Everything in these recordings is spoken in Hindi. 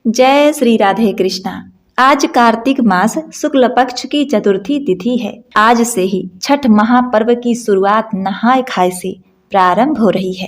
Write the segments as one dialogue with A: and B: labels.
A: जय श्री राधे कृष्णा। आज कार्तिक मास शुक्ल पक्ष की चतुर्थी तिथि है। आज से ही छठ महापर्व की शुरुआत नहाय खाए से प्रारंभ हो रही है।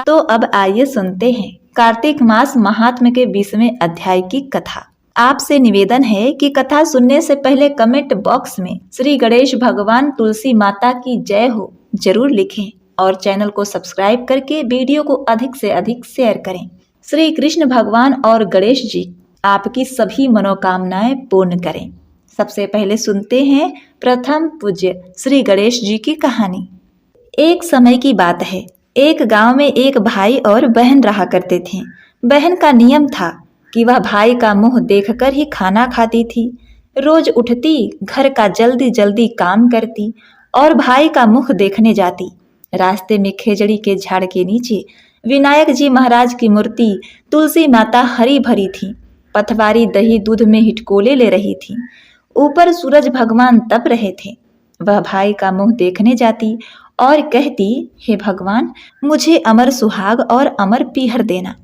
A: तो अब आइए सुनते हैं कार्तिक मास महात्म्य के 20वें अध्याय की कथा। आपसे निवेदन है कि कथा सुनने से पहले कमेंट बॉक्स में श्री गणेश भगवान तुलसी माता की जय हो जरूर लिखें और चैनल को सब्सक्राइब करके वीडियो को अधिक से अधिक शेयर करें। श्री कृष्ण भगवान और गणेश जी आपकी सभी मनोकामनाएं पूर्ण करें। सबसे पहले सुनते हैं प्रथम पूज्य श्री गणेश जी की कहानी। एक समय की बात है, एक गांव में एक भाई और बहन रहा करते थे। बहन का नियम था कि वह भाई का मुंह देखकर ही खाना खाती थी। रोज उठती, घर का जल्दी जल्दी काम करती और भाई का मुख देखने जाती। रास्ते में खेजड़ी के झाड़ के नीचे विनायक जी महाराज की मूर्ति तुलसी माता हरी भरी थी। पथवारी दही दूध में हिटकोले ले रही थी। ऊपर सूरज भगवान तप रहे थे। वह भाई का मुंह देखने जाती और कहती, हे भगवान, मुझे अमर सुहाग और अमर पीहर देना।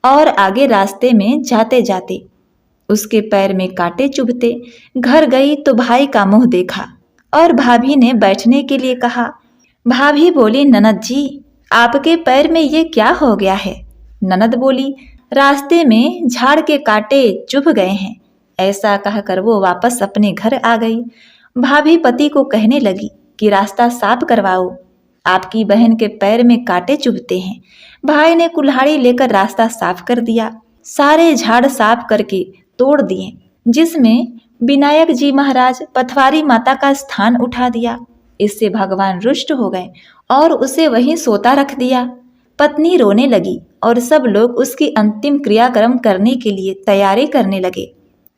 A: और आगे रास्ते में जाते जाते उसके पैर में कांटे चुभते। घर गई तो भाई का मुंह देखा और भाभी ने बैठने के लिए कहा। भाभी बोली, ननद जी, आपके पैर में ये क्या हो गया है? ननद बोली, रास्ते में झाड़ के कांटे चुभ गए हैं। ऐसा कहकर वो वापस अपने घर आ गई। भाभी पति को कहने लगी कि रास्ता साफ करवाओ, आपकी बहन के पैर में कांटे चुभते हैं। भाई ने कुल्हाड़ी लेकर रास्ता साफ कर दिया। सारे झाड़ साफ करके तोड़ दिए, जिसमें विनायक जी महाराज पथवारी माता का स्थान उठा दिया। इससे भगवान रुष्ट हो गए और उसे वहीं सोता रख दिया। पत्नी रोने लगी और सब लोग उसकी अंतिम क्रियाक्रम करने के लिए तैयारी करने लगे।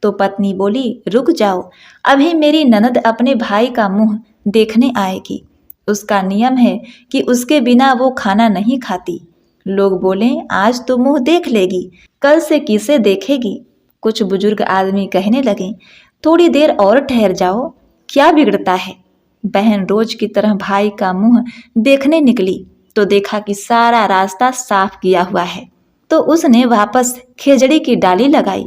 A: तो पत्नी बोली, रुक जाओ, अभी मेरी ननद अपने भाई का मुंह देखने आएगी। उसका नियम है कि उसके बिना वो खाना नहीं खाती। लोग बोले, आज तो मुंह देख लेगी, कल से किसे देखेगी? कुछ बुजुर्ग आदमी कहने लगे, थोड़ी देर और ठहर जाओ, क्या बिगड़ता है? बहन रोज की तरह भाई का मुंह देखने निकली तो देखा कि सारा रास्ता साफ किया हुआ है। तो उसने वापस खेजड़ी की डाली लगाई,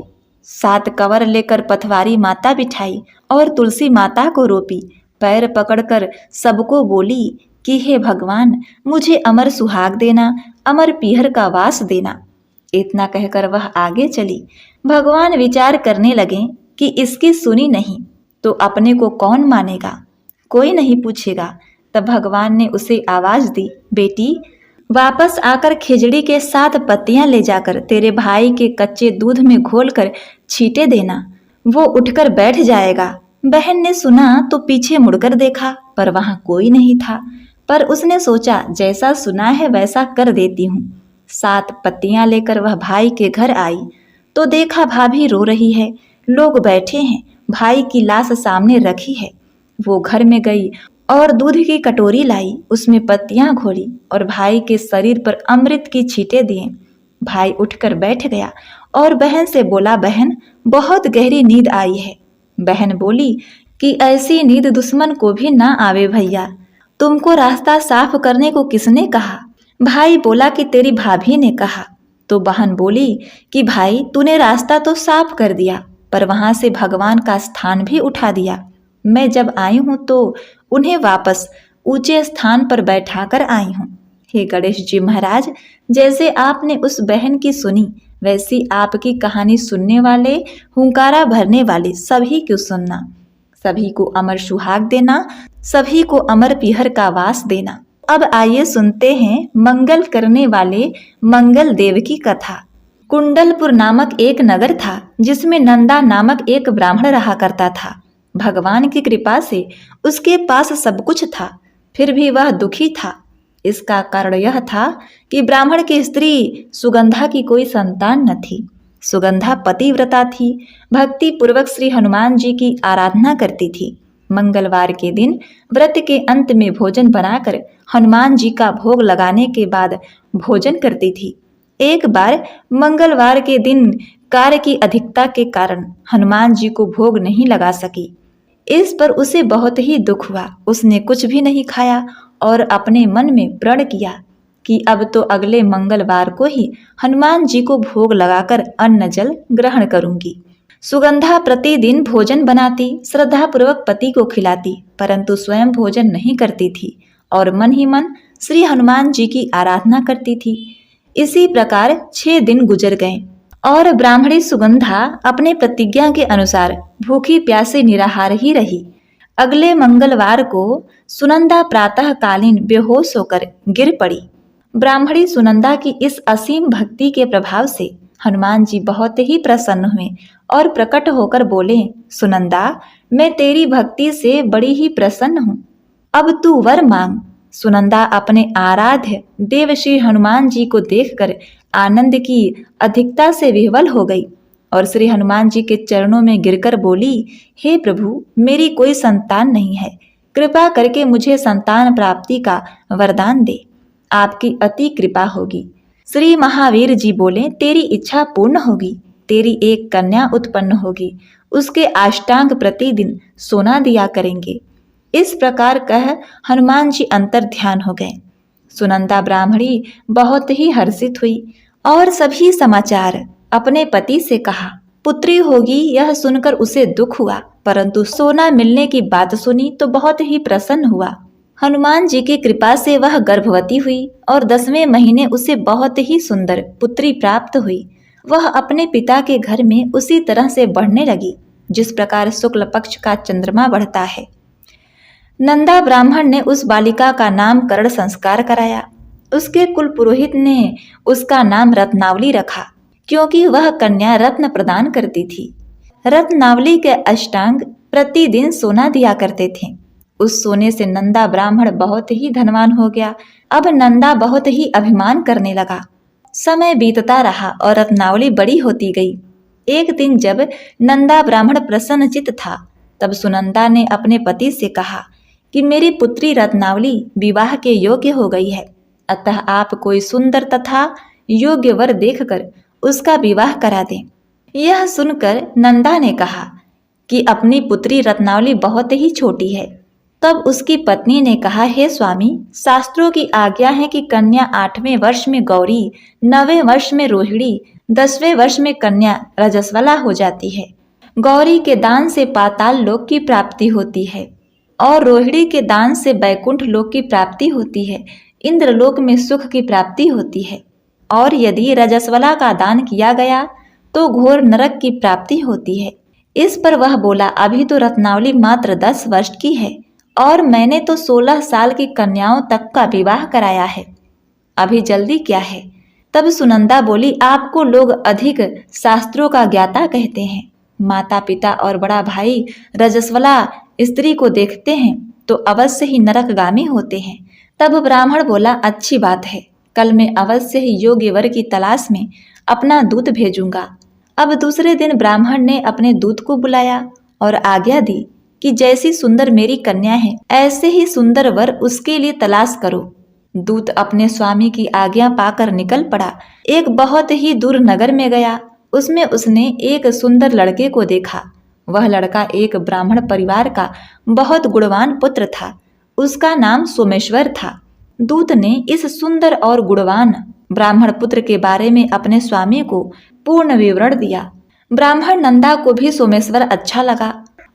A: 7 कवर लेकर पथवारी माता बिठाई और तुलसी माता को रोपी। पैर पकड़कर सबको बोली कि हे भगवान, मुझे अमर सुहाग देना, अमर पीहर का वास देना। इतना कहकर वह आगे चली। भगवान विचार करने लगे कि इसकी सुनी नहीं तो अपने को कौन मानेगा, कोई नहीं पूछेगा। तब भगवान ने उसे आवाज दी, बेटी, वापस आकर खिचड़ी के 7 पत्तियां ले जाकर तेरे भाई के कच्चे दूध में घोलकर छींटे देना, वो उठकर बैठ जाएगा। बहन ने सुना तो पीछे मुड़कर देखा पर वहां कोई नहीं था। पर उसने सोचा, जैसा सुना है वैसा कर देती हूँ। 7 पत्तियां लेकर वह भाई के घर आई तो देखा भाभी रो रही है, लोग बैठे हैं, भाई की लाश सामने रखी है। वो घर में गई और दूध की कटोरी लाई, उसमें पत्तियां घोली और भाई के शरीर पर अमृत की छींटे दिए। भाई उठकर बैठ गया और बहन से बोला, बहन, बहुत गहरी नींद आई है। बहन बोली कि ऐसी नींद दुश्मन को भी ना आवे भैया, तुमको रास्ता साफ करने को किसने कहा? भाई बोला कि तेरी भाभी ने कहा। तो बहन बोली कि भाई, तूने रास्ता तो साफ कर दिया पर वहां से भगवान का स्थान भी उठा दिया। मैं जब आई हूं तो उन्हें वापस ऊंचे स्थान पर बैठा कर आई हूं। हे गणेश जी महाराज, जैसे आपने उस बहन की सुनी वैसी आपकी कहानी सुनने वाले, हुंकारा भरने वाले सभी को सुनना। सभी को अमर सुहाग देना, सभी को अमर पीहर का वास देना। अब आइए सुनते हैं मंगल करने वाले मंगल देव की कथा। कुंडलपुर नामक एक नगर था जिसमें नंदा नामक एक ब्राह्मण रहा करता था। भगवान की कृपा से उसके पास सब कुछ था, फिर भी वह दुखी था। इसका कारण यह था कि ब्राह्मण की स्त्री सुगंधा की कोई संतान न थी। सुगंधा पतिव्रता थी, भक्ति पूर्वक श्री हनुमान जी की आराधना करती थी। मंगलवार के दिन व्रत के अंत में भोजन बनाकर हनुमान जी का भोग लगाने के बाद भोजन करती थी। एक बार मंगलवार के दिन कार्य की अधिकता के कारण हनुमान जी को भोग नहीं लगा सकी। इस पर उसे बहुत ही दुख हुआ। उसने कुछ भी नहीं खाया और अपने मन में प्रण किया कि अब तो अगले मंगलवार को ही हनुमान जी को भोग लगाकर अन्न जल ग्रहण करूंगी। सुगंधा प्रतिदिन भोजन बनाती, श्रद्धापूर्वक पति को खिलाती, परंतु स्वयं भोजन नहीं करती थी और मन ही मन श्री हनुमान जी की आराधना करती थी। इसी प्रकार 6 दिन गुजर गए और ब्राह्मणी सुगंधा अपने प्रतिज्ञा के अनुसार भूखी प्यासी निराहार ही रही। अगले मंगलवार को सुनंदा प्रातःकालीन बेहोश होकर गिर पड़ी। ब्राह्मणी सुनंदा की इस असीम भक्ति के प्रभाव से हनुमान जी बहुत ही प्रसन्न हुए और प्रकट होकर बोले, सुनंदा, मैं तेरी भक्ति से बड़ी ही प्रसन्न हूँ, अब तू वर मांग। सुनंदा अपने आराध्य देव श्री हनुमान जी को देखकर आनंद की अधिकता से विह्वल हो गई और श्री हनुमान जी के चरणों में गिरकर बोली, हे प्रभु, मेरी कोई संतान नहीं है, कृपा करके मुझे संतान प्राप्ति का वरदान दे, आपकी अति कृपा होगी। श्री महावीर जी बोले, तेरी इच्छा पूर्ण होगी, तेरी एक कन्या उत्पन्न होगी, उसके अष्टांग प्रतिदिन सोना दिया करेंगे। इस प्रकार कह हनुमान जी अंतर ध्यान हो गए। सुनंदा ब्राह्मणी बहुत ही हर्षित हुई और सभी समाचार अपने पति से कहा। पुत्री होगी यह सुनकर उसे दुख हुआ, परंतु सोना मिलने की बात सुनी तो बहुत ही प्रसन्न हुआ। हनुमान जी की कृपा से वह गर्भवती हुई और 10वें महीने उसे बहुत ही सुंदर पुत्री प्राप्त हुई। वह अपने पिता के घर में उसी तरह से बढ़ने लगी जिस प्रकार शुक्ल पक्ष का चंद्रमा बढ़ता है। नंदा ब्राह्मण ने उस बालिका का नामकरण संस्कार कराया। उसके कुल पुरोहित ने उसका नाम रत्नावली रखा, क्योंकि वह कन्या रत्न प्रदान करती थी। रत्नावली के अष्टांग प्रतिदिन सोना दिया करते थे। उस सोने से नंदा ब्राह्मण बहुत ही धनवान हो गया। अब नंदा बहुत ही अभिमान करने लगा। समय बीतता रहा और रत्नावली बड़ी होती गई। एक दिन जब नंदा ब्राह्मण प्रसन्नचित्त था, तब सुनंदा ने अपने पति से कहा कि मेरी पुत्री रत्नावली विवाह के योग्य हो गई है, अतः आप कोई सुंदर तथा योग्य वर देखकर उसका विवाह करा दें। यह सुनकर नंदा ने कहा कि अपनी पुत्री रत्नावली बहुत ही छोटी है। तब उसकी पत्नी ने कहा, हे स्वामी, शास्त्रों की आज्ञा है कि कन्या 8वें वर्ष में गौरी, 9वें वर्ष में रोहिणी, 10वें वर्ष में कन्या रजस्वला हो जाती है। गौरी के दान से पाताल लोक की प्राप्ति होती है और रोहिणी के दान से बैकुंठ लोक की प्राप्ति होती है, इंद्रलोक में सुख की प्राप्ति होती है, और यदि रजस्वला का दान किया गया तो घोर नरक की प्राप्ति होती है। इस पर वह बोला, अभी तो रत्नावली मात्र 10 वर्ष की है और मैंने तो 16 साल की कन्याओं तक का विवाह कराया है, अभी जल्दी क्या है। तब सुनंदा बोली, आपको लोग अधिक शास्त्रों का ज्ञाता कहते हैं। माता पिता और बड़ा भाई रजस्वला स्त्री को देखते हैं तो अवश्य ही नरकगामी होते हैं। तब ब्राह्मण बोला, अच्छी बात है, कल मैं अवश्य ही योग्य वर की तलाश में अपना दूत भेजूंगा। अब दूसरे दिन ब्राह्मण ने अपने दूत को बुलाया और आज्ञा दी कि जैसी सुंदर मेरी कन्या है, ऐसे ही सुंदर वर उसके लिए तलाश करो। दूत अपने स्वामी की आज्ञा पाकर निकल पड़ा। एक बहुत ही दूर नगर में गया। उसमें उसने एक सुंदर लड़के को देखा। वह लड़का एक ब्राह्मण परिवार का बहुत गुणवान पुत्र था। उसका नाम सोमेश्वर था। दूत ने इस सुंदर और गुणवान ब्राह्मण पुत्र के बारे में अपने स्वामी को पूर्ण विवरण दिया। ब्राह्मण नंदा को भी सोमेश्वर अच्छा लगा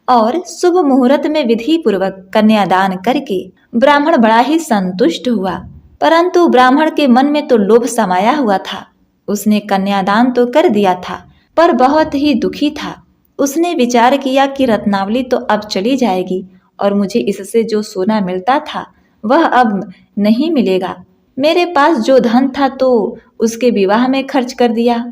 A: और शुभ मुहूर्त में विधि पूर्वक कन्यादान करके ब्राह्मण बड़ा ही संतुष्ट हुआ। परंतु ब्राह्मण के मन में तो लोभ समाया हुआ था। उसने कन्यादान तो कर दिया था, पर बहुत ही दुखी था। उसने विचार किया कि रत्नावली तो अब चली जाएगी और मुझे इससे जो सोना मिलता था वह अब नहीं मिलेगा। मेरे पास जो धन था तो उसके विवाह में खर्च कर दिया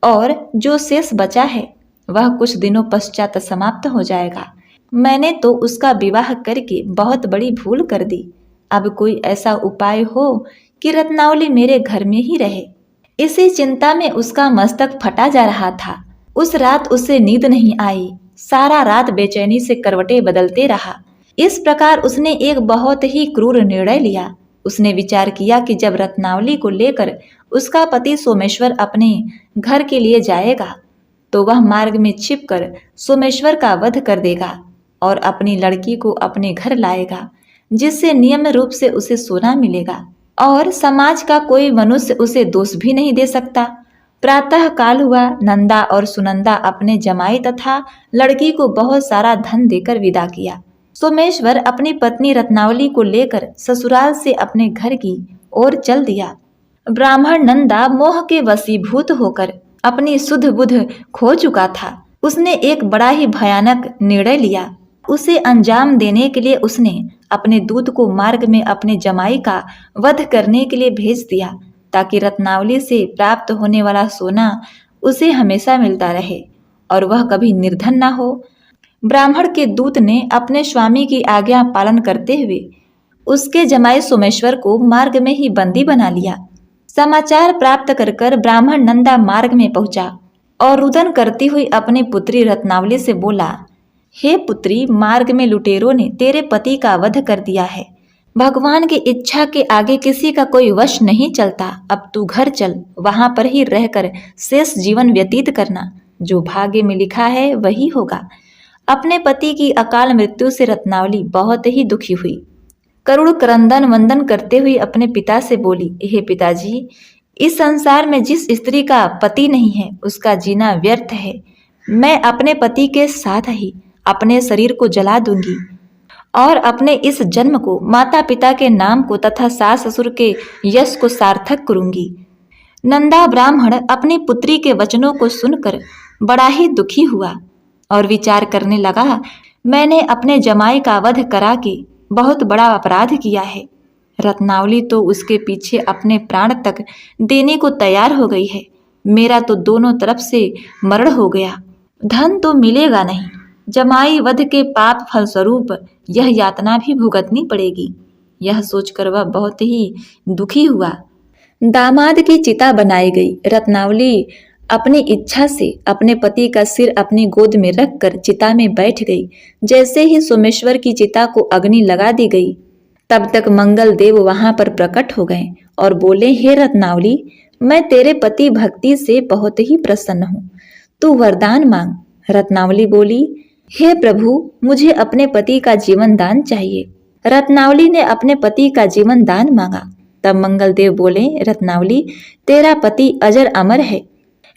A: और जो शेष बचा है वह कुछ दिनों पश्चात समाप्त हो जाएगा। मैंने तो उसका विवाह करके बहुत बड़ी भूल कर दी। अब कोई ऐसा उपाय हो कि रत्नावली मेरे घर में ही रहे। इसी चिंता में उसका मस्तक फटा जा रहा था। उस रात उसे नींद नहीं आई। सारा रात बेचैनी से करवटें बदलते रहा। इस प्रकार उसने एक बहुत ही क्रूर निर्णय लिया। उसने विचार किया कि जब रत्नावली को लेकर उसका पति सोमेश्वर अपने घर के लिए जाएगा तो वह मार्ग में छिपकर सोमेश्वर का वध कर देगा और अपनी लड़की को अपने घर लाएगा, जिससे नियम रूप से उसे सोना मिलेगा। और समाज का कोई मनुष्य उसे दोष भी नहीं दे सकता। प्रातः काल हुआ। नंदा और सुनंदा अपने जमाई तथा लड़की को बहुत सारा धन देकर विदा किया। सोमेश्वर अपनी पत्नी रत्नावली को लेकर ससुराल से अपने घर की ओर चल दिया। ब्राह्मण नंदा मोह के वशीभूत होकर अपनी शुद्ध बुद्ध खो चुका था। उसने एक बड़ा ही भयानक निर्णय लिया। उसे अंजाम देने के लिए उसने अपने दूत को मार्ग में अपने जमाई का वध करने के लिए भेज दिया, ताकि रत्नावली से प्राप्त होने वाला सोना उसे हमेशा मिलता रहे और वह कभी निर्धन न हो। ब्राह्मण के दूत ने अपने स्वामी की आज्ञा पालन करते हुए उसके जमाई सोमेश्वर को मार्ग में ही बंदी बना लिया। समाचार प्राप्त कर ब्राह्मण नंदा मार्ग में पहुंचा और रुदन करती हुई अपनी पुत्री रत्नावली से बोला, हे पुत्री, मार्ग में लुटेरों ने तेरे पति का वध कर दिया है। भगवान की इच्छा के आगे किसी का कोई वश नहीं चलता। अब तू घर चल, वहां पर ही रहकर शेष जीवन व्यतीत करना। जो भाग्य में लिखा है वही होगा। अपने पति की अकाल मृत्यु से रत्नावली बहुत ही दुखी हुई। करुण क्रंदन वंदन करते हुए अपने पिता से बोली, हे पिताजी, इस संसार में जिस स्त्री का पति नहीं है उसका जीना व्यर्थ है। मैं अपने पति के साथ ही अपने शरीर को जला दूंगी और अपने इस जन्म को माता पिता के नाम को तथा सास ससुर के यश को सार्थक करूंगी। नंदा ब्राह्मण अपनी पुत्री के वचनों को सुनकर बड़ा ही दुखी हुआ और विचार करने लगा, मैंने अपने जमाई का वध करा के बहुत बड़ा अपराध किया है। रत्नावली तो उसके पीछे अपने प्राण तक देने को तैयार हो गई है। मेरा तो दोनों तरफ से मरण हो गया। धन तो मिलेगा नहीं, जमाई वध के पाप फलस्वरूप यह यातना भी भुगतनी पड़ेगी। यह सोचकर वह बहुत ही दुखी हुआ। दामाद की चिता बनाई गई। रत्नावली अपनी इच्छा से अपने पति का सिर अपनी गोद में रखकर चिता में बैठ गई। जैसे ही सोमेश्वर की चिता को अग्नि लगा दी गई, तब तक मंगल देव वहां पर प्रकट हो गए और बोले, हे रत्नावली, मैं तेरे पति भक्ति से बहुत ही प्रसन्न हूँ, तू वरदान मांग। रत्नावली बोली, हे प्रभु, मुझे अपने पति का जीवन दान चाहिए। रत्नावली ने अपने पति का जीवन दान मांगा। तब मंगल देव बोले, रत्नावली, तेरा पति अजर अमर है,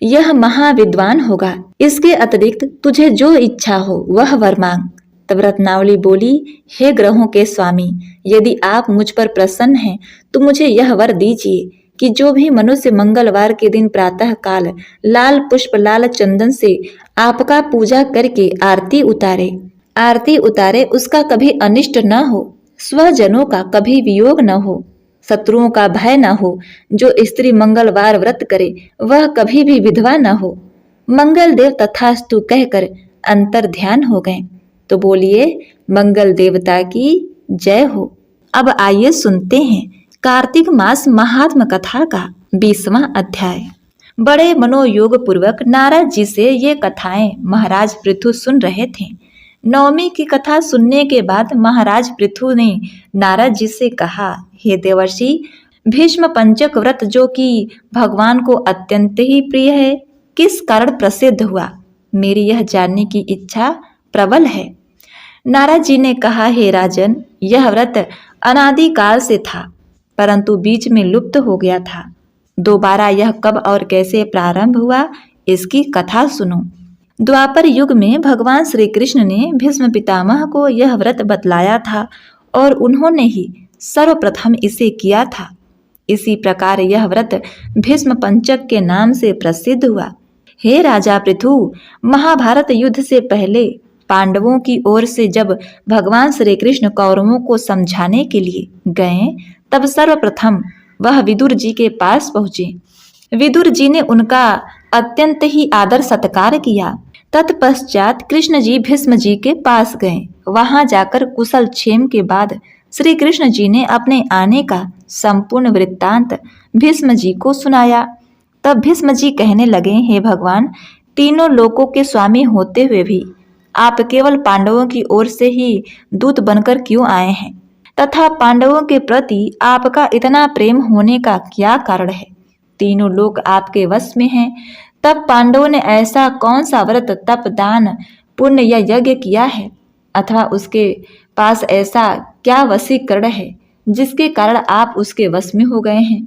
A: यह महाविद्वान होगा। इसके अतिरिक्त तुझे जो इच्छा हो वह वर मांग। तब रत्नावली बोली, हे ग्रहों के स्वामी, यदि आप मुझ पर प्रसन्न हैं तो मुझे यह वर दीजिए कि जो भी मनुष्य मंगलवार के दिन प्रातः काल लाल पुष्प लाल चंदन से आपका पूजा करके आरती उतारे उसका कभी अनिष्ट न हो, स्वजनों का कभी वियोग न हो, शत्रुओं का भय न हो। जो स्त्री मंगलवार व्रत करे वह कभी भी विधवा न हो। मंगल देव तथास्तु कहकर अंतर ध्यान हो गए। तो बोलिए, मंगल देवता की जय हो। अब आइए सुनते हैं कार्तिक मास महात्म कथा का 20वां अध्याय। बड़े मनोयोग पूर्वक नारद जी से ये कथाएं महाराज पृथु सुन रहे थे। नवमी की कथा सुनने के बाद महाराज पृथु ने नारद जी से कहा, हे देवर्षि, भीष्म पंचक व्रत जो कि भगवान को अत्यंत ही प्रिय है, किस कारण प्रसिद्ध हुआ? मेरी यह जानने की इच्छा प्रबल है। नारद जी ने कहा, हे राजन, यह व्रत अनादिकाल से था, परंतु बीच में लुप्त हो गया था। दोबारा यह कब और कैसे प्रारंभ हुआ, इसकी कथा सुनो। द्वापर युग में भगवान श्री कृष्ण ने भीष्म पितामह को यह व्रत बतलाया था और उन्होंने ही सर्वप्रथम इसे किया था। इसी प्रकार यह व्रत भीष्म पंचक के नाम से प्रसिद्ध हुआ। हे राजा पृथु, महाभारत युद्ध से पहले पांडवों की ओर से जब भगवान श्री कृष्ण कौरवों को समझाने के लिए गए, तब सर्वप्रथम वह विदुर जी के पास पहुंचे। विदुर जी ने उनका अत्यंत ही आदर सत्कार किया। तत्पश्चात कृष्ण जी भीष्म जी के पास गए। वहां जाकर कुशल क्षेम के बाद श्री कृष्ण जी ने अपने आने का संपूर्ण वृत्तांत भीष्म जी को सुनाया। तब भीष्म जी कहने लगे, हे भगवान, तीनों लोकों के स्वामी होते हुए भी आप केवल पांडवों की ओर से ही दूत बनकर क्यों आए हैं, तथा पांडवों के प्रति आपका इतना प्रेम होने का क्या कारण है? तीनों लोग आपके वश में हैं, तब पांडवों ने ऐसा कौन सा व्रत, तप, दान, पुण्य या यज्ञ किया है, अथवा उसके पास ऐसा क्या वशीकरण है जिसके कारण आप उसके वश में हो गए हैं।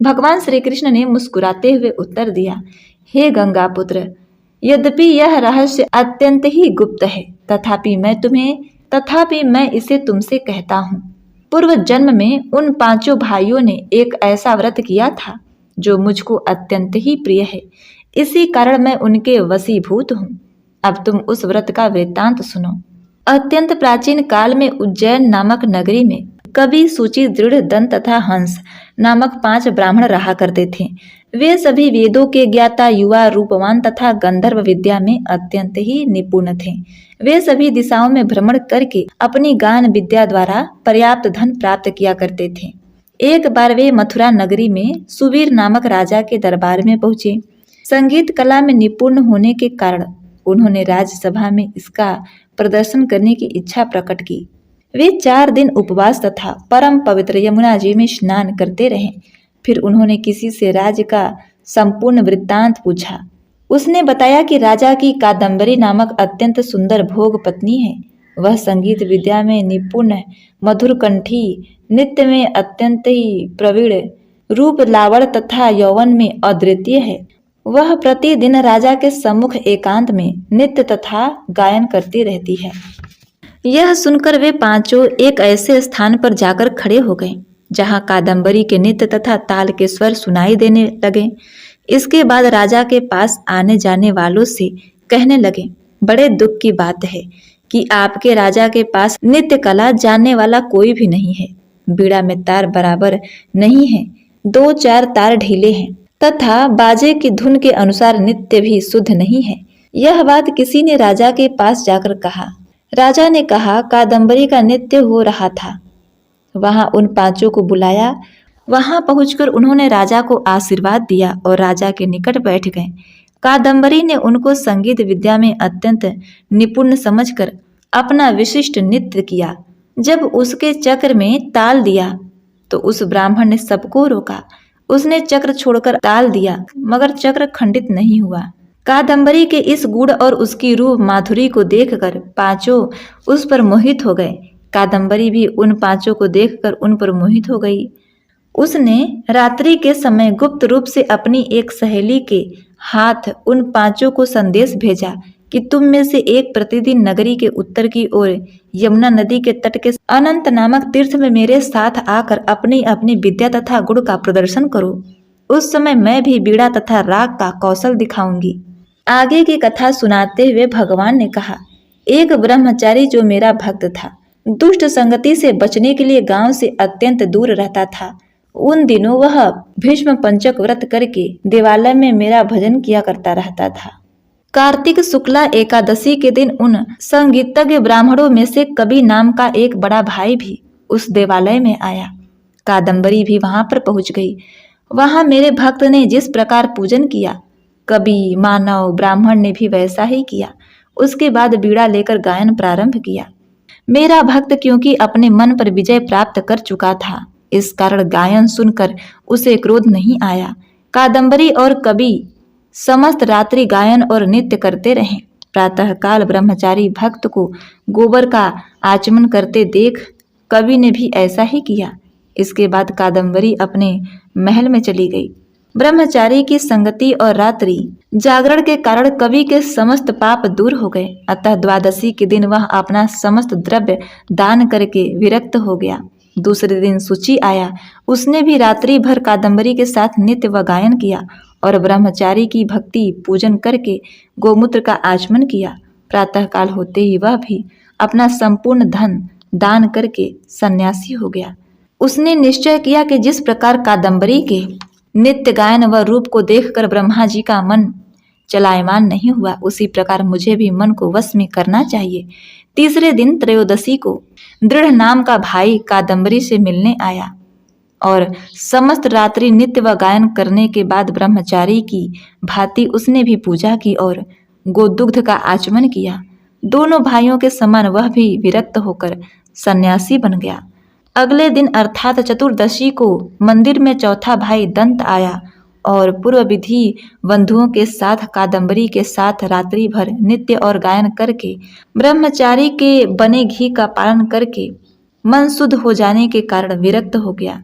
A: भगवान श्री कृष्ण ने मुस्कुराते हुए उत्तर दिया, हे गंगा पुत्र, यद्यपि यह रहस्य अत्यंत ही गुप्त है, तथापि मैं इसे तुमसे कहता हूँ। पूर्व जन्म में उन 5 भाइयों ने एक ऐसा व्रत किया था जो मुझको अत्यंत ही प्रिय है। इसी कारण मैं उनके वशीभूत हूँ। अब तुम उस व्रत का वृत्तांत सुनो। अत्यंत प्राचीन काल में उज्जैन नामक नगरी में कवि, सूचि, दृढ़, दंत तथा हंस नामक 5 ब्राह्मण रहा करते थे। वे सभी वेदों के ज्ञाता, युवा, रूपवान तथा गंधर्व विद्या में अत्यंत ही निपुण थे। वे सभी दिशाओं में भ्रमण करके अपनी गान विद्या द्वारा पर्याप्त धन प्राप्त किया करते थे। एक बार वे मथुरा नगरी में सुवीर नामक राजा के दरबार में पहुंचे। संगीत कला में निपुण होने के कारण उन्होंने राज्यसभा में इसका प्रदर्शन करने की इच्छा प्रकट की। वे 4 दिन उपवास तथा परम पवित्र यमुना जी में स्नान करते रहे। फिर उन्होंने किसी से राज्य का संपूर्ण वृत्तांत पूछा। उसने बताया कि राजा की कादम्बरी नामक अत्यंत सुंदर भोग पत्नी है। वह संगीत विद्या में निपुण, मधुर कंठी, नृत्य में अत्यंत ही प्रवीण, रूप, लावण्य तथा यौवन में अद्वितीय है। वह प्रतिदिन राजा के सम्मुख एकांत में नृत्य तथा गायन करती रहती है। यह सुनकर वे 5 एक ऐसे स्थान पर जाकर खड़े हो गए जहां कादम्बरी के नृत्य तथा ताल के स्वर सुनाई देने लगे। इसके बाद राजा के पास आने जाने वालों से कहने लगे, बड़े दुख की बात है कि आपके राजा के पास नृत्य कला जानने वाला कोई भी नहीं है। बीड़ा में तार बराबर नहीं है, 2-4 तार ढीले हैं तथा बाजे की धुन के अनुसार नृत्य भी शुद्ध नहीं है। यह बात किसी ने राजा के पास जाकर कहा। राजा ने कहा, कादम्बरी का नृत्य हो रहा था। वहां उन 5 को बुलाया। वहां पहुंचकर उन्होंने राजा को आशीर्वाद दिया और राजा के निकट बैठ गए। कादम्बरी ने उनको संगीत विद्या में अत्यंत निपुण समझकर अपना विशिष्ट नृत्य किया। जब उसके चक्र में ताल दिया तो उस ब्राह्मण ने सबको रोका। उसने चक्र छोड़कर ताल दिया, मगर चक्र खंडित नहीं हुआ। कादम्बरी के इस गुण और उसकी रूप माधुरी को देखकर 5 उस पर मोहित हो गए। कादम्बरी भी उन 5 को देखकर उन पर मोहित हो गई। उसने रात्रि के समय गुप्त रूप से अपनी एक सहेली के हाथ उन 5 को संदेश भेजा कि तुम में से एक प्रतिदिन नगरी के उत्तर की ओर यमुना नदी के तट के अनंत नामक तीर्थ में मेरे साथ आकर अपनी अपनी विद्या तथा गुण का प्रदर्शन करो। उस समय मैं भी बीड़ा तथा राग का कौशल दिखाऊंगी। आगे की कथा सुनाते हुए भगवान ने कहा, एक ब्रह्मचारी जो मेरा भक्त था, दुष्ट संगति से बचने के लिए गांव से अत्यंत दूर रहता था। उन दिनों वह भीष्म पंचक व्रत करके देवालय में मेरा भजन किया करता रहता था। कार्तिक शुक्ला एकादशी के दिन उन संगीतज्ञ ब्राह्मणों में से कवि नाम का एक बड़ा भाई भी उस देवालय में आया। कादम्बरी भी वहां पर पहुंच गई। वहां मेरे भक्त ने जिस प्रकार पूजन किया, कवि, मानव, ब्राह्मण ने भी वैसा ही किया। उसके बाद बीड़ा लेकर गायन प्रारंभ किया। मेरा भक्त क्योंकि अपने मन पर विजय प्राप्त कर चुका था, इस कारण गायन सुनकर उसे क्रोध नहीं आया। कादम्बरी और कवि समस्त रात्रि गायन और नृत्य करते रहे। प्रातःकाल ब्रह्मचारी भक्त को गोबर का आचमन करते देख कवि ने भी ऐसा ही किया। इसके बाद कादम्बरी अपने महल में चली गई। ब्रह्मचारी की संगति और रात्रि जागरण के कारण कवि के समस्त पाप दूर हो गए। अतः द्वादशी के दिन वह अपना समस्त द्रव्य दान करके विरक्त हो गया। दूसरे दिन सूची आया। उसने भी रात्रि भर कादम्बरी के साथ नृत्य व गायन किया और ब्रह्मचारी की भक्ति पूजन करके गोमूत्र का आचमन किया। प्रातःकाल होते ही वह भी अपना संपूर्ण धन दान करके सन्यासी हो गया। उसने निश्चय किया कि जिस प्रकार कादम्बरी के नित्य गायन व रूप को देखकर ब्रह्मा जी का मन चलायमान नहीं हुआ, उसी प्रकार मुझे भी मन को वश में करना चाहिए। तीसरे दिन त्रयोदशी को दृढ़ नाम का भाई कादम्बरी से मिलने आया और समस्त रात्रि नृत्य व गायन करने के बाद ब्रह्मचारी की भांति उसने भी पूजा की और गोदुग्ध का आचमन किया। दोनों भाइयों के समान वह भी विरक्त होकर सन्यासी बन गया। अगले दिन अर्थात चतुर्दशी को मंदिर में चौथा भाई दंत आया और पूर्व विधि बंधुओं के साथ कादम्बरी के साथ रात्रि भर नृत्य और गायन करके ब्रह्मचारी के बने घी का पालन करके मन शुद्ध हो जाने के कारण विरक्त हो गया।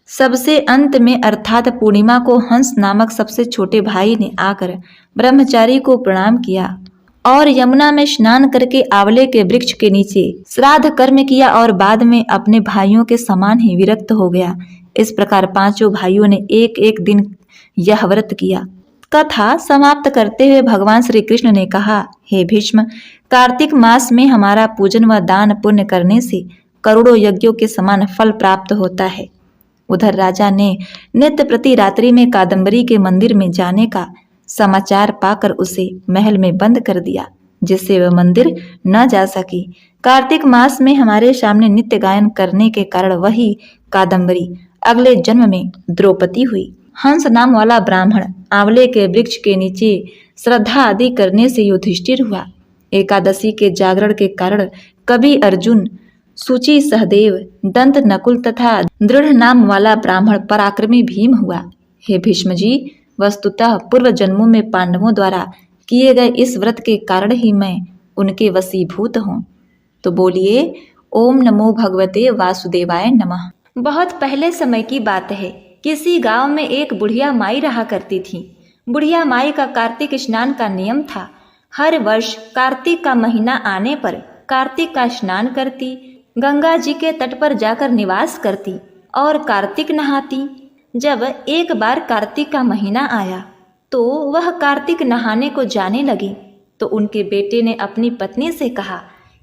A: सबसे अंत में अर्थात पूर्णिमा को हंस नामक सबसे छोटे भाई ने आकर ब्रह्मचारी को प्रणाम किया और यमुना में स्नान करके आंवले के वृक्ष के नीचे श्राद्ध कर्म किया और बाद में अपने भाइयों के समान ही विरक्त हो गया। इस प्रकार पांचों भाइयों ने एक एक दिन यह व्रत किया। कथा समाप्त करते हुए भगवान श्री कृष्ण ने कहा, हे भीष्म, कार्तिक मास में हमारा पूजन व दान पुण्य करने से करोड़ों यज्ञों के समान फल प्राप्त होता है। उधर राजा ने नित्य प्रति रात्रि में कादम्बरी के मंदिर में जाने का समाचार पाकर उसे महल में बंद कर दिया, जिससे वह मंदिर न जा सकी। कार्तिक मास में हमारे सामने नित्य गायन करने के कारण वही कादम्बरी अगले जन्म में द्रौपदी हुई। हंस नाम वाला ब्राह्मण आंवले के वृक्ष के नीचे श्रद्धा आदि करने से युधिष्ठिर हुआ। एकादशी के जागरण के कारण कवि अर्जुन, सूची सहदेव, दंत नकुल तथा दृढ़ नाम वाला ब्राह्मण पराक्रमी भीम हुआ। हे भीष्म जी, वस्तुतः पूर्व जन्मों में पांडवों द्वारा किए गए इस व्रत के कारण ही मैं उनके वशीभूत हूँ। तो बोलिए, ओम नमो भगवते वासुदेवाय नमः। बहुत पहले समय की बात है। किसी गांव में एक बुढ़िया माई रहा करती थी। बुढ़िया माई का कार्तिक स्नान का नियम था। हर वर्ष कार्तिक का महीना आने पर कार्तिक का स्नान करती, गंगा जी के तट पर जाकर निवास करती और कार्तिक नहाती। जब एक बार कार्तिक का महीना आया तो वह कार्तिक नहाने को जाने लगी तो उनके बेटे ने अपनी पत्नी से कहा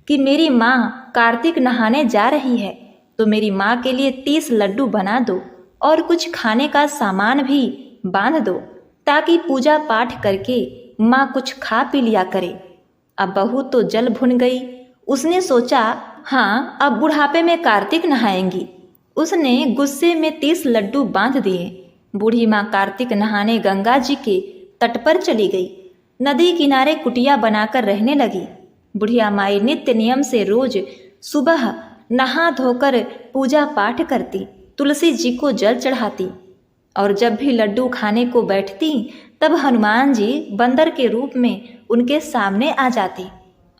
A: कि मेरी माँ कार्तिक नहाने जा रही है तो मेरी माँ के लिए 30 लड्डू बना दो और कुछ खाने का सामान भी बांध दो ताकि पूजा पाठ करके माँ कुछ खा पी लिया करे। अब बहू तो जल भुन गई। उसने सोचा, हाँ, अब बुढ़ापे में कार्तिक नहाएंगी। उसने गुस्से में 30 लड्डू बांध दिए। बूढ़ी माँ कार्तिक नहाने गंगा जी के तट पर चली गई। नदी किनारे कुटिया बनाकर रहने लगी। बुढ़िया माई नित्य नियम से रोज सुबह नहा धोकर पूजा पाठ करती, तुलसी जी को जल चढ़ाती और जब भी लड्डू खाने को बैठती तब हनुमान जी बंदर के रूप में उनके सामने आ जाते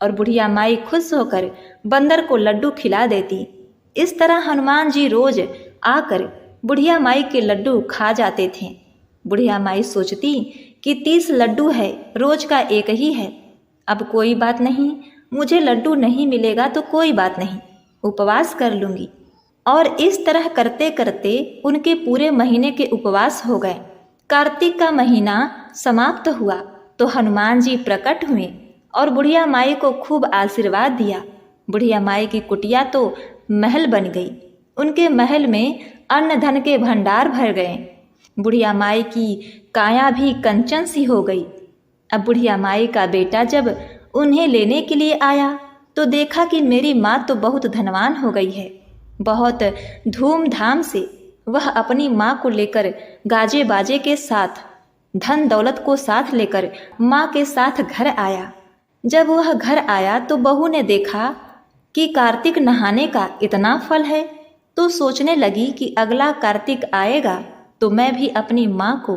A: और बुढ़िया माई खुश होकर बंदर को लड्डू खिला देती। इस तरह हनुमान जी रोज आकर बुढ़िया माई के लड्डू खा जाते थे। बुढ़िया माई सोचती कि 30 लड्डू है, रोज का एक ही है, अब कोई बात नहीं, मुझे लड्डू नहीं मिलेगा तो कोई बात नहीं, उपवास कर लूँगी। और इस तरह करते करते उनके पूरे महीने के उपवास हो गए। कार्तिक का महीना समाप्त हुआ तो हनुमान जी प्रकट हुए और बुढ़िया माई को खूब आशीर्वाद दिया। बुढ़िया माई की कुटिया तो महल बन गई। उनके महल में अन्न धन के भंडार भर गए। बुढ़िया माई की काया भी कंचन सी हो गई। अब बुढ़िया माई का बेटा जब उन्हें लेने के लिए आया तो देखा कि मेरी माँ तो बहुत धनवान हो गई है। बहुत धूमधाम से वह अपनी माँ को लेकर गाजे बाजे के साथ, धन दौलत को साथ लेकर माँ के साथ घर आया। जब वह घर आया तो बहू ने देखा कि कार्तिक नहाने का इतना फल है तो सोचने लगी कि अगला कार्तिक आएगा तो मैं भी अपनी माँ को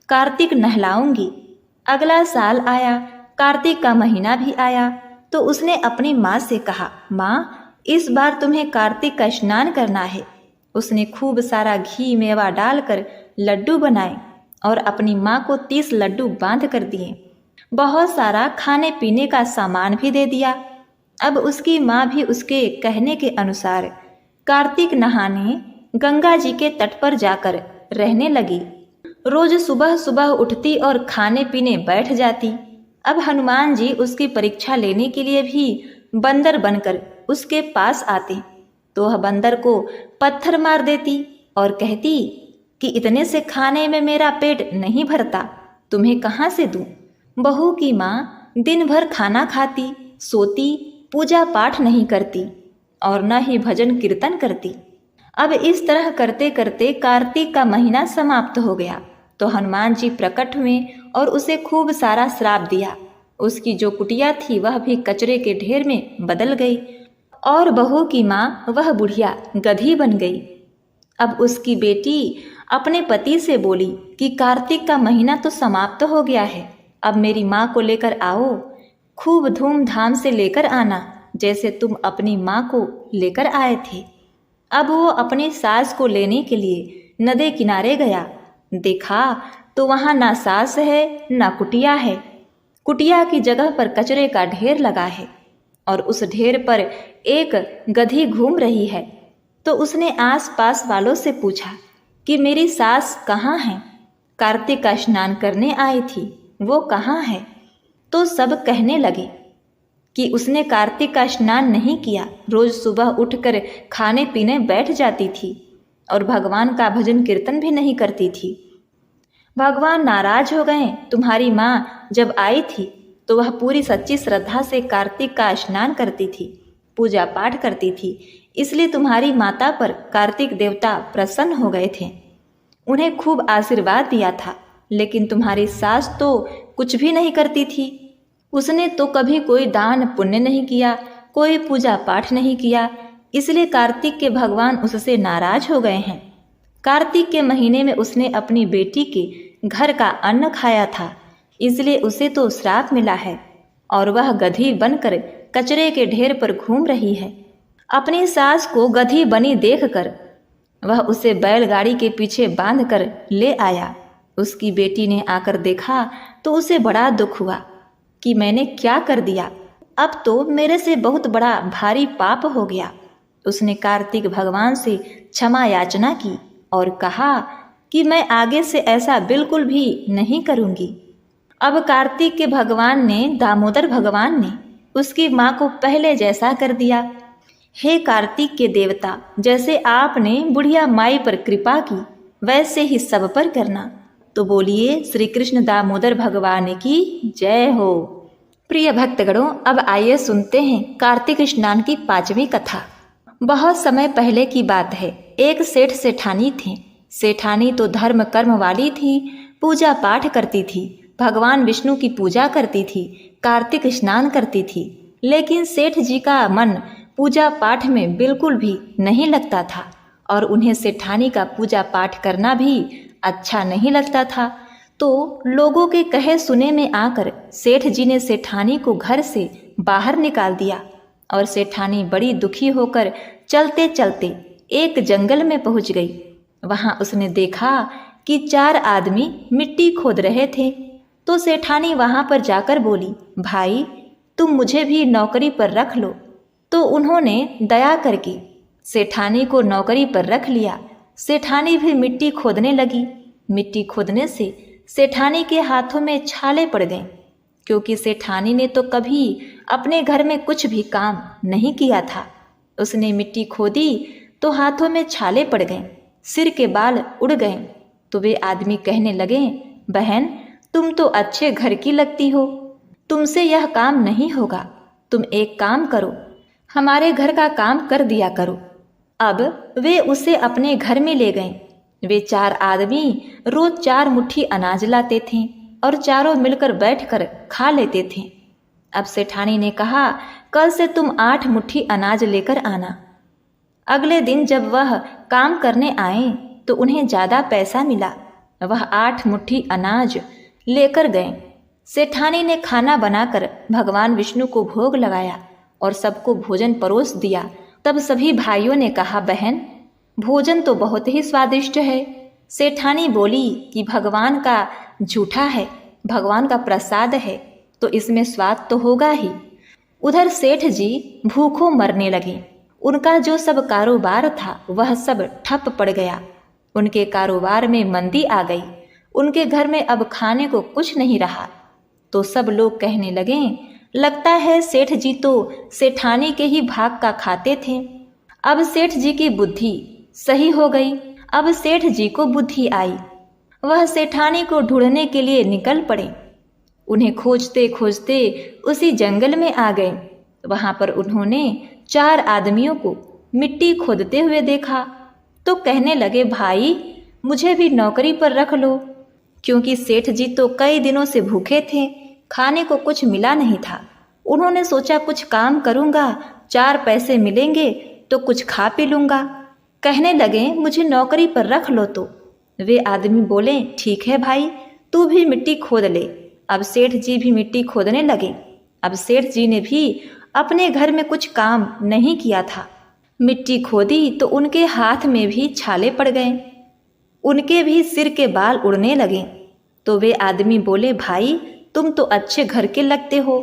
A: कार्तिक नहलाऊंगी। अगला साल आया, कार्तिक का महीना भी आया तो उसने अपनी माँ से कहा, माँ, इस बार तुम्हें कार्तिक का स्नान करना है। उसने खूब सारा घी मेवा डालकर लड्डू बनाए और अपनी माँ को 30 लड्डू बांध कर दिए। बहुत सारा खाने पीने का सामान भी दे दिया। अब उसकी माँ भी उसके कहने के अनुसार कार्तिक नहाने गंगा जी के तट पर जाकर रहने लगी। रोज सुबह सुबह उठती और खाने पीने बैठ जाती। अब हनुमान जी उसकी परीक्षा लेने के लिए भी बंदर बनकर उसके पास आते तो वह बंदर को पत्थर मार देती और कहती कि इतने से खाने में मेरा पेट नहीं भरता, तुम्हें कहाँ से दूं। बहू की माँ दिन भर खाना खाती, सोती, पूजा पाठ नहीं करती और न ही भजन कीर्तन करती। अब इस तरह करते करते कार्तिक का महीना समाप्त हो गया तो हनुमान जी प्रकट हुए और उसे खूब सारा श्राप दिया। उसकी जो कुटिया थी वह भी कचरे के ढेर में बदल गई और बहू की माँ वह बुढ़िया गधी बन गई। अब उसकी बेटी अपने पति से बोली कि कार्तिक का महीना तो समाप्त हो गया है, अब मेरी माँ को लेकर आओ, खूब धूमधाम से लेकर आना जैसे तुम अपनी माँ को लेकर आए थे। अब वो अपनी सास को लेने के लिए नदी किनारे गया। देखा तो वहाँ ना सास है ना कुटिया है। कुटिया की जगह पर कचरे का ढेर लगा है और उस ढेर पर एक गधी घूम रही है। तो उसने आस पास वालों से पूछा कि मेरी सास कहाँ है? कार्तिक का स्नान करने आई थी, वो कहाँ है? तो सब कहने लगे कि उसने कार्तिक का स्नान नहीं किया, रोज सुबह उठकर खाने पीने बैठ जाती थी और भगवान का भजन कीर्तन भी नहीं करती थी। भगवान नाराज हो गए। तुम्हारी माँ जब आई थी तो वह पूरी सच्ची श्रद्धा से कार्तिक का स्नान करती थी, पूजा पाठ करती थी, इसलिए तुम्हारी माता पर कार्तिक देवता प्रसन्न हो गए थे, उन्हें खूब आशीर्वाद दिया था। लेकिन तुम्हारी सास तो कुछ भी नहीं करती थी। उसने तो कभी कोई दान पुण्य नहीं किया, कोई पूजा पाठ नहीं किया, इसलिए कार्तिक के भगवान उससे नाराज हो गए हैं। कार्तिक के महीने में उसने अपनी बेटी के घर का अन्न खाया था, इसलिए उसे तो श्राप मिला है और वह गधी बनकर कचरे के ढेर पर घूम रही है। अपनी सास को गधी बनी देखकर वह उसे बैलगाड़ी के पीछे बांध कर ले आया। उसकी बेटी ने आकर देखा तो उसे बड़ा दुख हुआ कि मैंने क्या कर दिया, अब तो मेरे से बहुत बड़ा भारी पाप हो गया। उसने कार्तिक भगवान से क्षमा याचना की और कहा कि मैं आगे से ऐसा बिल्कुल भी नहीं करूंगी। अब कार्तिक के भगवान ने, दामोदर भगवान ने उसकी माँ को पहले जैसा कर दिया। हे कार्तिक के देवता, जैसे आपने बुढ़िया माई पर कृपा की वैसे ही सब पर करना। तो बोलिए श्री कृष्ण दामोदर भगवान की जय हो। प्रिय भक्तगणों, अब आइए सुनते हैं कार्तिक स्नान की 5वीं कथा। बहुत समय पहले की बात है। एक सेठ सेठानी थे। सेठानी तो धर्म कर्म वाली थी, पूजा पाठ करती थी, भगवान विष्णु की पूजा करती थी, कार्तिक स्नान करती थी। लेकिन सेठ जी का मन पूजा पाठ में बिल्कुल भी नहीं लगता था और उन्हें सेठानी का पूजा पाठ करना भी अच्छा नहीं लगता था। तो लोगों के कहे सुने में आकर सेठ जी ने सेठानी को घर से बाहर निकाल दिया और सेठानी बड़ी दुखी होकर चलते चलते एक जंगल में पहुंच गई। वहां उसने देखा कि 4 आदमी मिट्टी खोद रहे थे। तो सेठानी वहां पर जाकर बोली, भाई तुम मुझे भी नौकरी पर रख लो। तो उन्होंने दया करके सेठानी को नौकरी पर रख लिया। सेठानी भी मिट्टी खोदने लगी। मिट्टी खोदने से सेठानी के हाथों में छाले पड़ गए, क्योंकि सेठानी ने तो कभी अपने घर में कुछ भी काम नहीं किया था। उसने मिट्टी खोदी तो हाथों में छाले पड़ गए, सिर के बाल उड़ गए। तो वे आदमी कहने लगे, बहन तुम तो अच्छे घर की लगती हो, तुमसे यह काम नहीं होगा। तुम एक काम करो, हमारे घर का काम कर दिया करो। अब वे उसे अपने घर में ले गए। वे 4 आदमी रोज 4 मुट्ठी अनाज लाते थे और चारों मिलकर बैठकर खा लेते थे। अब सेठानी ने कहा, कल से तुम 8 मुट्ठी अनाज लेकर आना। अगले दिन जब वह काम करने आए तो उन्हें ज़्यादा पैसा मिला। वह 8 मुट्ठी अनाज लेकर गए। सेठानी ने खाना बनाकर भगवान विष्णु को भोग लगाया और सबको भोजन परोस दिया। तब सभी भाइयों ने कहा, बहन भोजन तो बहुत ही स्वादिष्ट है। सेठानी बोली कि भगवान का झूठा है, भगवान का प्रसाद है तो इसमें स्वाद तो होगा ही। उधर सेठ जी भूखों मरने लगे। उनका जो सब कारोबार था वह सब ठप पड़ गया। उनके कारोबार में मंदी आ गई। उनके घर में अब खाने को कुछ नहीं रहा। तो सब लोग कहने लगे, लगता है सेठ जी तो सेठानी के ही भाग का खाते थे। अब सेठ जी की बुद्धि सही हो गई। अब सेठ जी को बुद्धि आई। वह सेठानी को ढूंढने के लिए निकल पड़े। उन्हें खोजते खोजते उसी जंगल में आ गए। वहां पर उन्होंने 4 आदमियों को मिट्टी खोदते हुए देखा। तो कहने लगे, भाई मुझे भी नौकरी पर रख लो, क्योंकि सेठ जी तो कई दिनों से भूखे थे, खाने को कुछ मिला नहीं था। उन्होंने सोचा कुछ काम करूंगा, 4 पैसे मिलेंगे तो कुछ खा पी लूंगा। कहने लगे, मुझे नौकरी पर रख लो। तो वे आदमी बोले, ठीक है भाई, तू भी मिट्टी खोद ले। अब सेठ जी भी मिट्टी खोदने लगे। अब सेठ जी ने भी अपने घर में कुछ काम नहीं किया था। मिट्टी खोदी तो उनके हाथ में भी छाले पड़ गए, उनके भी सिर के बाल उड़ने लगे। तो वे आदमी बोले, भाई तुम तो अच्छे घर के लगते हो,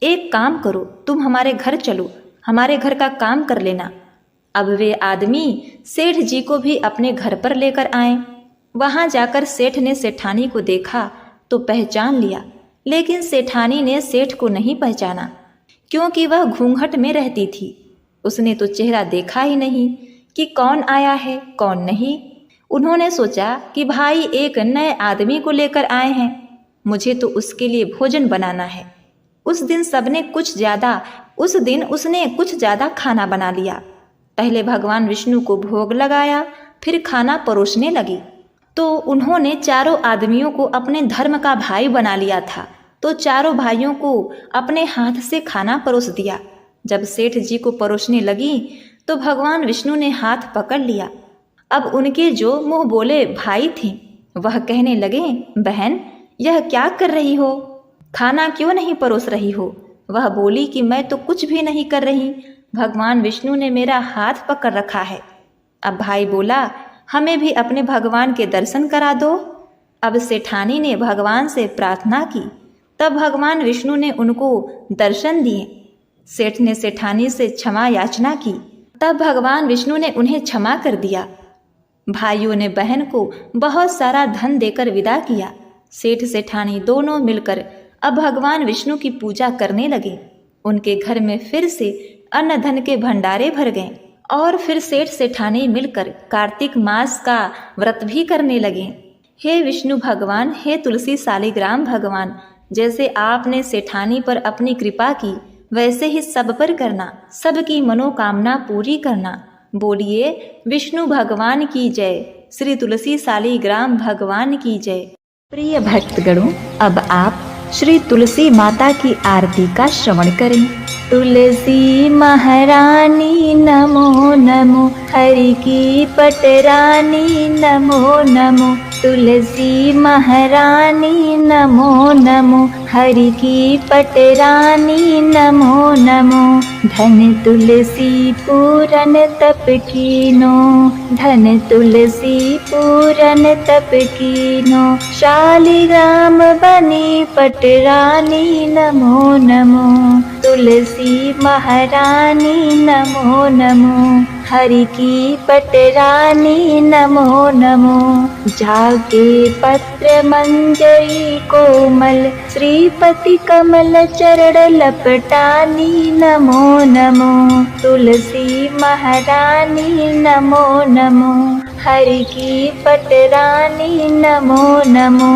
A: एक काम करो, तुम हमारे घर चलो, हमारे घर का काम कर लेना। अब वे आदमी सेठ जी को भी अपने घर पर लेकर आए। वहां जाकर सेठ ने सेठानी को देखा तो पहचान लिया, लेकिन सेठानी ने सेठ को नहीं पहचाना, क्योंकि वह घूंघट में रहती थी। उसने तो चेहरा देखा ही नहीं कि कौन आया है कौन नहीं। उन्होंने सोचा कि भाई एक नए आदमी को लेकर आए हैं, मुझे तो उसके लिए भोजन बनाना है। उस दिन उसने कुछ ज़्यादा खाना बना लिया। पहले भगवान विष्णु को भोग लगाया, फिर खाना परोसने लगी। तो उन्होंने चारों आदमियों को अपने धर्म का भाई बना लिया था, तो चारों भाइयों को अपने हाथ से खाना परोस दिया। जब सेठ जी को परोसने लगी तो भगवान विष्णु ने हाथ पकड़ लिया। अब उनके जो मुंह बोले भाई थे वह कहने लगे, बहन यह क्या कर रही हो, खाना क्यों नहीं परोस रही हो। वह बोली कि मैं तो कुछ भी नहीं कर रही, भगवान विष्णु ने मेरा हाथ पकड़ रखा है। अब भाई बोला, हमें भी अपने भगवान के दर्शन करा दो। अब सेठानी ने भगवान से प्रार्थना की, तब भगवान विष्णु ने उनको दर्शन दिए। सेठ ने सेठानी से क्षमा याचना की, तब भगवान विष्णु ने उन्हें क्षमा कर दिया। भाइयों ने बहन को बहुत सारा धन देकर विदा किया। सेठ सेठानी दोनों मिलकर अब भगवान विष्णु की पूजा करने लगे। उनके घर में फिर से अन्न धन के भंडारे भर गए और फिर सेठ सेठानी मिलकर कार्तिक मास का व्रत भी करने लगे। हे विष्णु भगवान, हे तुलसी सालिग्राम भगवान, जैसे आपने सेठानी पर अपनी कृपा की वैसे ही सब पर करना, सबकी मनोकामना पूरी करना। बोलिए विष्णु भगवान की जय, श्री तुलसी सालिग्राम भगवान की जय। प्रिय भक्तगणों, अब आप श्री तुलसी माता की आरती का श्रवण करें। तुलसी महारानी नमो नमो, हरि की पटरानी नमो नमो। तुलसी महारानी नमो नमो, हरि की पटरानी नमो नमो। धन तुलसी पूरन तप कीनो, धन तुलसी पूरन तप कीनो। शालिग्राम बनी पटरानी नमो नमो। तुलसी महारानी नमो नमो, हरि की पटरानी नमो नमो। जागे पत्र मंजरी कोमल, श्रीपति कमल चरण लपटानी नमो नमो। तुलसी महारानी नमो नमो, हरि की पटरानी नमो नमो।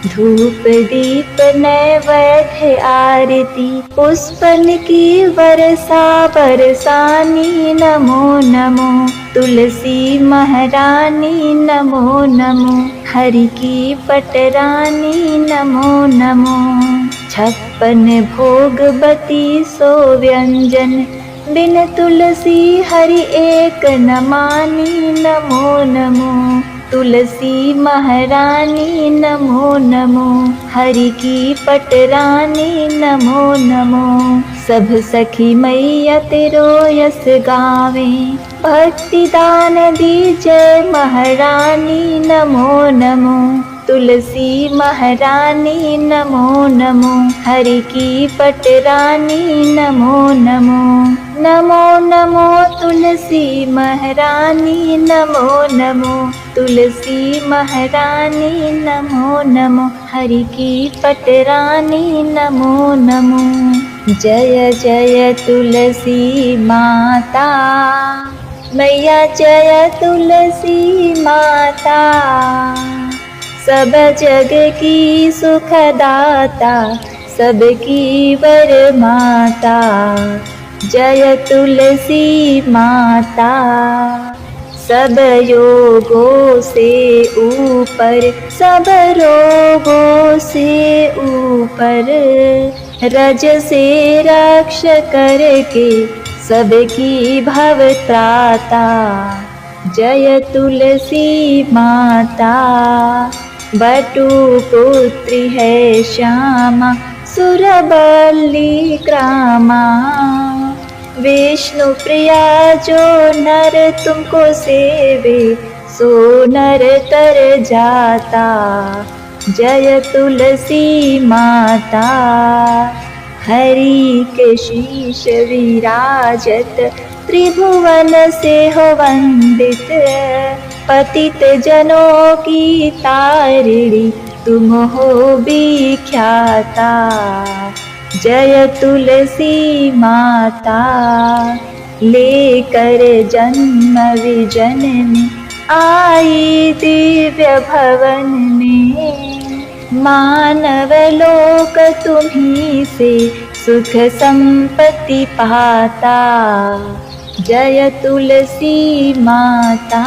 A: धूप दीप नैवेद्य आरती, पुष्पन की वर्षा बरसानी नमो नमो। तुलसी महारानी नमो नमो, हरि की पटरानी नमो नमो। 56 भोगवती सो व्यंजन, बिन तुलसी हरि एक न मानी नमो नमो। तुलसी महारानी नमो नमो, हरि की पटरानी नमो नमो। सब सखी मैया तेरो यस गावे, भक्ति दान दीजै महारानी नमो नमो। तुलसी महारानी नमो नमो, हरि की पटरानी नमो नमो। नमो नमो तुलसी महारानी नमो नमो। तुलसी महारानी नमो नमो, हरि की पटरानी नमो नमो। जय जय तुलसी माता, मैया जय तुलसी माता। सब जग की सुखदाता, सबकी वर माता। जय तुलसी माता। सब योगों से ऊपर, सब रोगों से ऊपर, रज से रक्ष करके सबकी भव त्राता। जय तुलसी माता। बटु पुत्री है श्यामा, सुरबली ग्रामा। विष्णु प्रिया जो नर तुमको सेवे सो नर तर जाता। जय तुलसी माता। हरि के शीश विराजत त्रिभुवन से हो वंदित। पतित जनों की तारिणी तुम हो विख्याता। जय तुलसी माता। लेकर जन्म विजन में आई दिव्य भवन में। मानव लोक तुम्हीं से सुख संपत्ति पाता। जय तुलसी माता।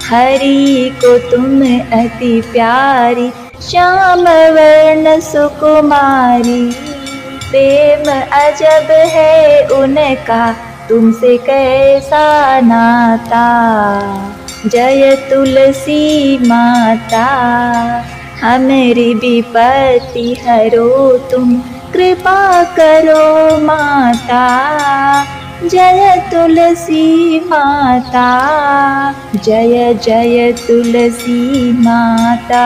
A: हरि को तुम अति प्यारी श्याम वर्ण सुकुमारी। प्रेम अजब है उनका तुमसे कैसा नाता। जय तुलसी माता। हमारी विपत्ति हरो तुम कृपा करो माता। जय तुलसी माता। जय जय तुलसी माता।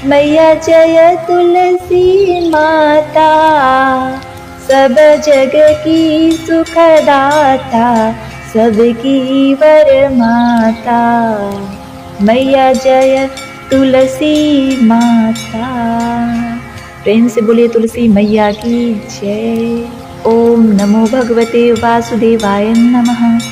A: मैया जय तुलसी माता। सब जग की सुखदाता सबकी वर माता। मैया जय तुलसी माता। प्रेम से बोलिए तुलसी मैया की जय। ओम नमो भगवते वासुदेवाय नमः।